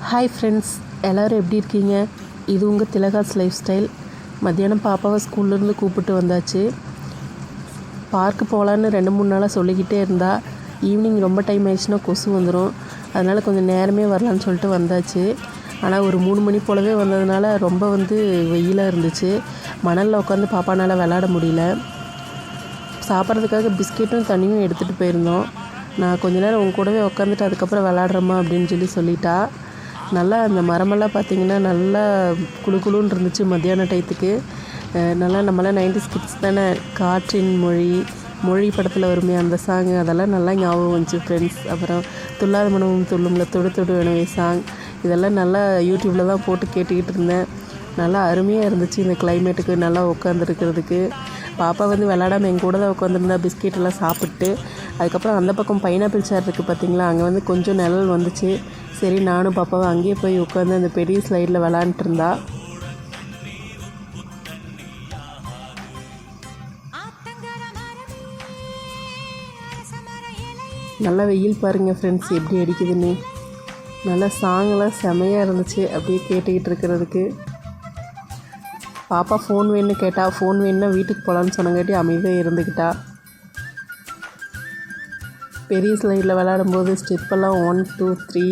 Hi friends, எல்லோரும் எப்படி இருக்கீங்க? இது உங்கள் திலகாஸ் லைஃப் ஸ்டைல். மத்தியானம் பாப்பாவை ஸ்கூல்லேருந்து கூப்பிட்டு வந்தாச்சு. பார்க்கு போகலான்னு 2-3 நாளாக சொல்லிக்கிட்டே இருந்தா. ஈவினிங் ரொம்ப டைம் ஆயிடுச்சுன்னா கொசு வந்துடும், அதனால் கொஞ்சம் நேரமே வரலான்னு சொல்லிட்டு வந்தாச்சு. ஆனால் ஒரு 3 மணி போலவே வந்ததுனால ரொம்ப வெயிலாக இருந்துச்சு. மணலில் உட்காந்து பாப்பானால் விளாட முடியல. சாப்பிட்றதுக்காக பிஸ்கெட்டும் தண்ணியும் எடுத்துகிட்டு போயிருந்தோம். நான் கொஞ்ச நேரம் உங்க கூடவே உட்காந்துட்டு அதுக்கப்புறம் விளாட்றேம்மா அப்படின்னு சொல்லிட்டா. நல்லா அந்த மரமெல்லாம் பார்த்திங்கன்னா நல்லா குளுன்னு இருந்துச்சு மத்தியான டயத்துக்கு. நல்லா நம்மளாம் 90s கிட்ஸ் தானே. காற்றின் மொழி படத்தில் வருமே அந்த சாங், அதெல்லாம் நல்லா ஞாபகம் வந்துச்சு ஃப்ரெண்ட்ஸ். அப்புறம் துள்ளாத மனமும் துள்ளும்ல தொடு தொடு வேணுவே சாங், இதெல்லாம் நல்லா யூடியூப்பில் தான் போட்டு கேட்டுக்கிட்டு இருந்தேன். நல்லா அருமையாக இருந்துச்சு இந்த கிளைமேட்டுக்கு நல்லா உட்காந்துருக்கிறதுக்கு. பாப்பா விளாடாமல் எங்கள் கூட தான் உட்காந்துருந்தா, பிஸ்கெட்டெல்லாம் சாப்பிட்டு. அதுக்கப்புறம் அந்த பக்கம் பைனாப்பிள் சேர் இருக்குது பார்த்திங்களா, அங்கே கொஞ்சம் நிழல் வந்துச்சு. சரி நானும் பாப்பாவை அங்கேயே போய் உட்காந்து அந்த பெரிய ஸ்லைடில் விளாண்டுட்டு இருந்தா. நல்லா வெயில் பாருங்கள் ஃப்ரெண்ட்ஸ் எப்படி அடிக்குதுன்னு. நல்லா சாங்கெல்லாம் செமையாக இருந்துச்சு அப்படியே கேட்டுக்கிட்டு இருக்கிறதுக்கு. பாப்பா ஃபோன் வேணும்னு கேட்டால், ஃபோன் வேணுன்னா வீட்டுக்கு போகலான்னு சொன்னங்காட்டி அமைதியாக இருந்துக்கிட்டா. பெரிய ஸ்லைடில் விளாடும்போது ஸ்டெப்பெல்லாம் 1 2 3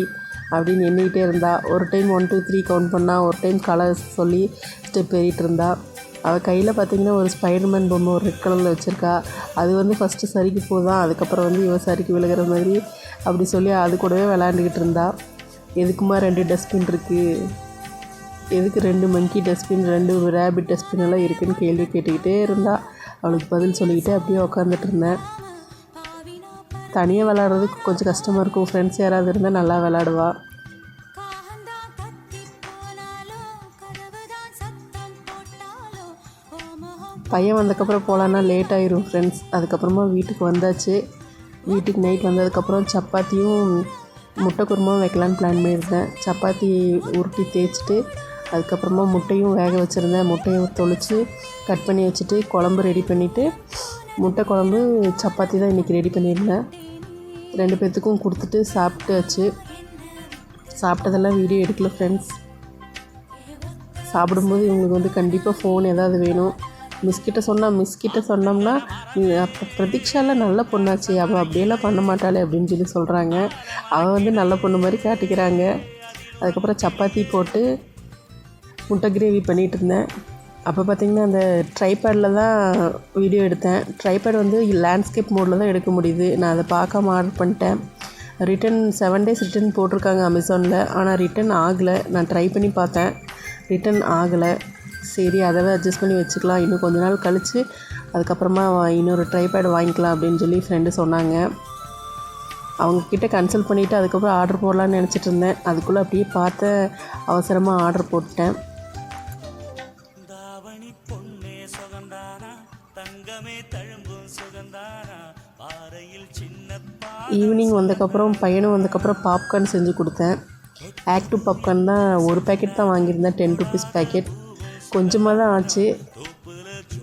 அப்படின்னு எண்ணிக்கிட்டே இருந்தா. ஒரு டைம் 1 2 3 கவுண்ட் பண்ணால், ஒரு டைம் கலர்ஸ் சொல்லி ஸ்டெப் ஏறிட்டு இருந்தா. அவள் கையில் பார்த்திங்கன்னா ஒரு ஸ்பைடர்மேன் பொம்மை ஒரு ரெட் கலரில் வச்சுருக்கா. அது ஃபஸ்ட்டு சரிக்கு போதான், அதுக்கப்புறம் இவன் சரிக்கு விழுகிற மாதிரி அப்படி சொல்லி அது கூடவே விளாண்டுக்கிட்டு இருந்தா. எதுக்குமா 2 டஸ்ட்பின் இருக்குது, எதுக்கு 2 மங்கி டஸ்ட்பின் 2 ரேபிட் டஸ்ட்பின் எல்லாம் இருக்குதுன்னு கேள்வி கேட்டுக்கிட்டே இருந்தா. அவளுக்கு பதில் சொல்லிக்கிட்டே அப்படியே உட்காந்துட்டு இருந்தேன். தனியாக விளாட்றதுக்கு கொஞ்சம் கஷ்டமாக இருக்கும். ஃப்ரெண்ட்ஸ் யாராவது இருந்தால் நல்லா விளாடுவா. பையன் வந்ததுக்கப்புறம் போகலான்னா லேட் ஆயிரும் ஃப்ரெண்ட்ஸ். அதுக்கப்புறமா வீட்டுக்கு வந்தாச்சு. வீட்டுக்கு நைட் வந்ததுக்கப்புறம் சப்பாத்தியும் முட்டை குருமாவும் வைக்கலான்னு பிளான் பண்ணியிருந்தேன். சப்பாத்தி உருட்டி தேய்ச்சிட்டு அதுக்கப்புறமா முட்டையும் வேக வச்சுருந்தேன். முட்டையை தொளித்து கட் பண்ணி வச்சுட்டு குழம்பு ரெடி பண்ணிவிட்டு, முட்டை குழம்பு சப்பாத்தி தான் இன்றைக்கி ரெடி பண்ணியிருந்தேன். 2 பேர்த்துக்கும் கொடுத்துட்டு சாப்பிட்டாச்சு. சாப்பிட்டதெல்லாம் வீடியோ எடுக்கல ஃப்ரெண்ட்ஸ். சாப்பிடும்போது இவங்களுக்கு கண்டிப்பாக ஃபோன் ஏதாவது வேணும். மிஸ்கிட்ட சொன்னோம்னா அப்போ பிரதீக்ஷாலாம் நல்ல பொண்ணாச்சு, அவள் அப்படியெல்லாம் பண்ண மாட்டாளே அப்படின்னு சொல்கிறாங்க. அவள் நல்ல பொண்ணு மாதிரி காட்டிக்கிறாங்க. அதுக்கப்புறம் சப்பாத்தி போட்டு முட்டை கிரேவி பண்ணிகிட்டு இருந்தேன். அப்போ பார்த்திங்கன்னா அந்த ட்ரைபேடில் தான் வீடியோ எடுத்தேன். ட்ரைபேட் லேண்ட்ஸ்கேப் மோடில் தான் எடுக்க முடியுது. நான் அதை பார்க்காம ஆர்டர் பண்ணிட்டேன். ரிட்டன் 7 days ரிட்டன் போட்டிருக்காங்க அமேசானில். ஆனால் ரிட்டன் ஆகலை. நான் ட்ரை பண்ணி பார்த்தேன், ரிட்டன் ஆகலை. சரி அதவே அட்ஜஸ்ட் பண்ணி வச்சுக்கலாம், இன்னும் கொஞ்ச நாள் கழித்து அதுக்கப்புறமா இன்னொரு ட்ரைபேட் வாங்கிக்கலாம் அப்படின்னு ஃப்ரெண்டு சொன்னாங்க. அவங்கக்கிட்ட கன்சல்ட் பண்ணிவிட்டு அதுக்கப்புறம் ஆர்டர் போடலான்னு நினச்சிட்டு இருந்தேன். அதுக்குள்ளே அப்படியே பார்த்து அவசரமாக ஆர்டர் போட்டேன். ஈவினிங் வந்ததுக்கப்புறம் பையனும் வந்ததுக்கப்புறம் பாப்கார்ன் செஞ்சு கொடுத்தேன். ஆக்டிவ் பாப்கார்ன் தான் ஒரு பேக்கெட் தான் வாங்கியிருந்தேன், 10 rupees பேக்கெட். கொஞ்சமாக தான் ஆச்சு,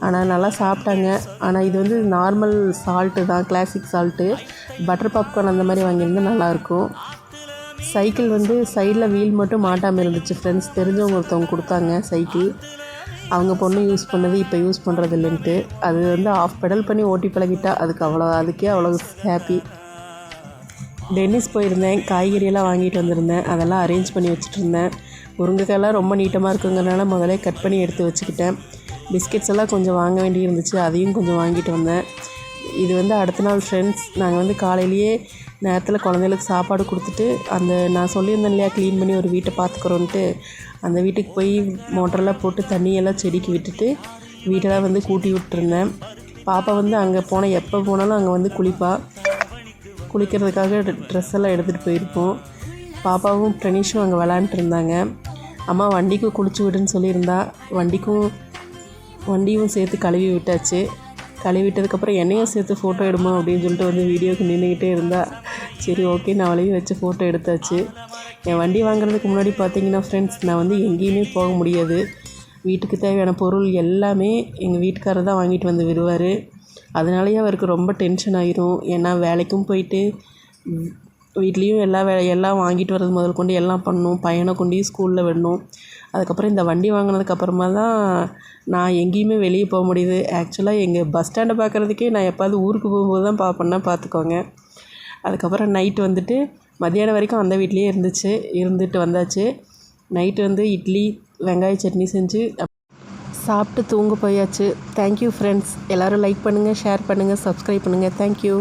ஆனால் நல்லா சாப்பிட்டாங்க. ஆனால் இது நார்மல் சால்ட்டு தான், கிளாசிக் சால்ட்டு. பட்டர் பாப்கார்ன் அந்த மாதிரி வாங்கியிருந்தால் நல்லாயிருக்கும். சைக்கிள் சைடில் வீல் மட்டும் மாட்டாமல் இருந்துச்சு ஃப்ரெண்ட்ஸ். தெரிஞ்சவங்க ஒருத்தவங்க கொடுத்தாங்க சைக்கிள். அவங்க பொண்ணு யூஸ் பண்ணது இப்போ யூஸ் பண்ணுறது இல்லைன்ட்டு. அது ஆஃப் பெடல் பண்ணி ஓட்டி பழகிட்டா. அதுக்கே அவ்வளோ ஹாப்பி. டென்னிஸ் போயிருந்தேன். காய்கறியெல்லாம் வாங்கிட்டு வந்திருந்தேன். அதெல்லாம் அரேஞ்ச் பண்ணி வச்சுட்டு இருந்தேன். முருங்கைக்காயெல்லாம் ரொம்ப நீட்டமாக இருக்குங்கிறனால முதலே கட் பண்ணி எடுத்து வச்சுக்கிட்டேன். பிஸ்கெட்ஸ் எல்லாம் கொஞ்சம் வாங்க வேண்டி இருந்துச்சு, அதையும் கொஞ்சம் வாங்கிட்டு வந்தேன். இது அடுத்த நாள் ஃப்ரெண்ட்ஸ். நாங்கள் காலையிலேயே நேரத்தில் குழந்தைகளுக்கு சாப்பாடு கொடுத்துட்டு, நான் சொல்லியிருந்தேன் இல்லையா க்ளீன் பண்ணி ஒரு வீட்டை பார்த்துக்குறோன்ட்டு, அந்த வீட்டுக்கு போய் மோட்டரெல்லாம் போட்டு தண்ணியெல்லாம் செடிக்கு விட்டுட்டு வீட்டெல்லாம் கூட்டி விட்டுருந்தேன். பாப்பா அங்கே போனால் எப்போ போனாலும் அங்கே குளிக்கிறதுக்காக ட்ரெஸ் எல்லாம் எடுத்துகிட்டு போயிருப்போம். பாப்பாவும் ப்ரனிஷும் அங்கே விளாண்டுட்டு இருந்தாங்க. அம்மா வண்டிக்கும் குளிச்சு விடுன்னு சொல்லியிருந்தா. வண்டியும் சேர்த்து கழுவி விட்டாச்சு. கழுவி விட்டதுக்கப்புறம் என்னையும் சேர்த்து ஃபோட்டோ எடுமா அப்படின்னு சொல்லிட்டு வீடியோக்கு நின்றுக்கிட்டே இருந்தா. சரி ஓகே, நான் அவளையும் வச்சு ஃபோட்டோ எடுத்தாச்சு. என் வண்டி வாங்குறதுக்கு முன்னாடி பார்த்தீங்கன்னா ஃப்ரெண்ட்ஸ், நான் எங்கேயுமே போக முடியாது. வீட்டுக்கு தேவையான பொருள் எல்லாமே எங்கள் வீட்டுக்காரர் தான் வாங்கிட்டு விடுவார். அதனாலேயே அவருக்கு ரொம்ப டென்ஷன் ஆகிரும். ஏன்னா வேலைக்கும் போயிட்டு வீட்லேயும் எல்லாம் வாங்கிட்டு வரது முதல் கொண்டு எல்லாம் பண்ணணும். பையனை கொண்டு ஸ்கூலில் விடணும். அதுக்கப்புறம் இந்த வண்டி வாங்கினதுக்கப்புறமா தான் நான் எங்கேயுமே வெளியே போக முடியுது. ஆக்சுவலாக எங்கள் பஸ் ஸ்டாண்டை பார்க்குறதுக்கே நான் எப்போது ஊருக்கு போகும்போது தான் பார்த்துக்கோங்க. அதுக்கப்புறம் நைட்டு வந்துட்டு மத்தியானம் வரைக்கும் அந்த வீட்லேயே இருந்துட்டு வந்தாச்சு. நைட்டு இட்லி வெங்காய சட்னி செஞ்சு சாப்பிட்டு தூங்க போயாச்சு. Thank you friends. எல்லோரும் லைக் பண்ணுங்கள், ஷேர் பண்ணுங்கள், சப்ஸ்கிரைப் பண்ணுங்கள். தேங்க்யூ.